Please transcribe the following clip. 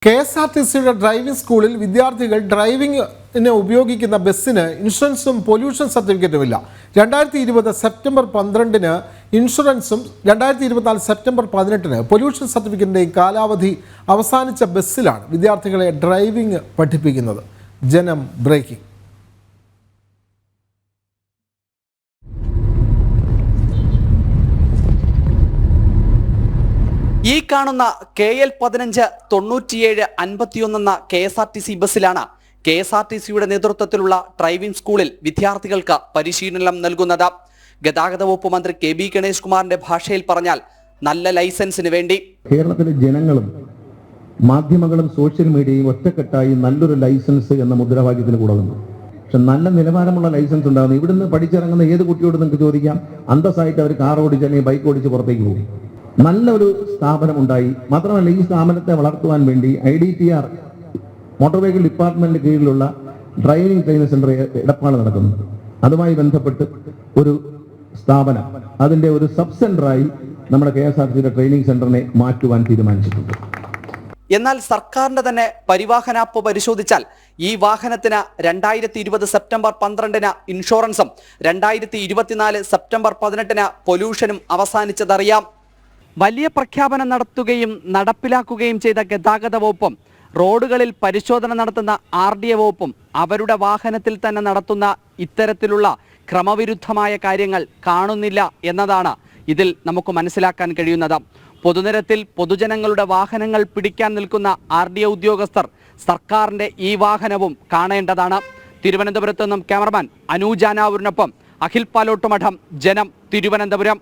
KSRTCയുടെ driving സ്കൂളിൽ വിദ്യാർത്ഥികൾ ഡ്രൈവിംഗിന് ഉപയോഗിക്കുന്ന ബസ്സിന് ഇൻഷുറൻസും പൊല്യൂഷൻ സർട്ടിഫിക്കറ്റുമില്ല. 2020 സെപ്റ്റംബർ 12-ന് ഇൻഷുറൻസും 2024 സെപ്റ്റംബർ 18-ന് പൊല്യൂഷൻ സർട്ടിഫിക്കറ്റിൻ്റെയും കാലാവധി അവസാനിച്ച ബസ്സിലാണ് വിദ്യാർത്ഥികളെ ഡ്രൈവിംഗ് പഠിപ്പിക്കുന്നത്. ജനം ബ്രേക്കിംഗ്. ഈ കാണുന്ന KL15 97 51 എന്ന KSRTC ബസ്സിലാണ് KSRTCയുടെ നേതൃത്വത്തിലുള്ള ഡ്രൈവിംഗ് സ്കൂളിൽ വിദ്യാർത്ഥികൾക്ക് പരിശീലനം നൽകുന്നത്. ഗതാഗത വകുപ്പ് മന്ത്രി KB ഗണേഷ് കുമാറിന്റെ ഭാഷയിൽ പറഞ്ഞാൽ നല്ല ലൈസൻസിന് വേണ്ടി കേരളത്തിലെ ജനങ്ങളും മാധ്യമങ്ങളും സോഷ്യൽ മീഡിയയും ഒറ്റക്കെട്ടായി നല്ലൊരു ലൈസൻസ് എന്ന മുദ്രാവാക്യത്തിന് കൂടെ വന്നു. പക്ഷെ നല്ല നിലവാരമുള്ള ലൈസൻസ് ഉണ്ടാകുന്നു. ഇവിടുന്ന് പഠിച്ചിറങ്ങുന്ന ഏത് കുട്ടിയോട് നിങ്ങൾക്ക് ചോദിക്കാം, അന്തസ്സായിട്ട് അവർ കാർ ഓടിച്ച് അല്ലെങ്കിൽ ബൈക്ക് ഓടിച്ച് പുറത്തേക്ക് പോകും. നല്ലൊരു സ്ഥാപനം ഉണ്ടായി. മാത്രമല്ല, ഈ സ്ഥാപനത്തെ വളർത്തുവാൻ വേണ്ടി IDTR മോട്ടോർ വെഹിക്കിൾ ഡിപ്പാർട്ട്മെന്റിന് കീഴിലുള്ള ഡ്രൈവിംഗ് ട്രെയിനിങ് സെന്റർ ഇടപാട് നടക്കുന്നുണ്ട്. അതുമായി ബന്ധപ്പെട്ട് ഒരു സ്ഥാപനം, അതിന്റെ ഒരു സബ് സെന്ററായി നമ്മുടെ KSRTCയുടെ ട്രെയിനിങ് സെന്ററിനെ മാറ്റുവാൻ തീരുമാനിച്ചിട്ടുണ്ട്. എന്നാൽ സർക്കാരിന്റെ തന്നെ പരിവാഹൻ ആപ്പ് പരിശോധിച്ചാൽ ഈ വാഹനത്തിന് 2020 സെപ്റ്റംബർ 12-ന് ഇൻഷുറൻസും 2024 സെപ്റ്റംബർ 18-ന് പൊല്യൂഷനും അവസാനിച്ചതറിയാം. വലിയ പ്രഖ്യാപനം നടത്തുകയും നടപ്പിലാക്കുകയും ചെയ്ത ഗതാഗത വകുപ്പും റോഡുകളിൽ പരിശോധന നടത്തുന്ന RDA വകുപ്പും അവരുടെ വാഹനത്തിൽ തന്നെ നടത്തുന്ന ഇത്തരത്തിലുള്ള ക്രമവിരുദ്ധമായ കാര്യങ്ങൾ കാണുന്നില്ല എന്നതാണ് ഇതിൽ നമുക്ക് മനസ്സിലാക്കാൻ കഴിയുന്നത്. പൊതുനിരത്തിൽ പൊതുജനങ്ങളുടെ വാഹനങ്ങൾ പിടിക്കാൻ നിൽക്കുന്ന RDA ഉദ്യോഗസ്ഥർ സർക്കാരിൻ്റെ ഈ വാഹനവും കാണേണ്ടതാണ്. തിരുവനന്തപുരത്ത് നിന്നും ക്യാമറമാൻ അനൂജാനാവൂരിനൊപ്പം അഖിൽ പാലോട്ടുമഠം, ജനം, തിരുവനന്തപുരം.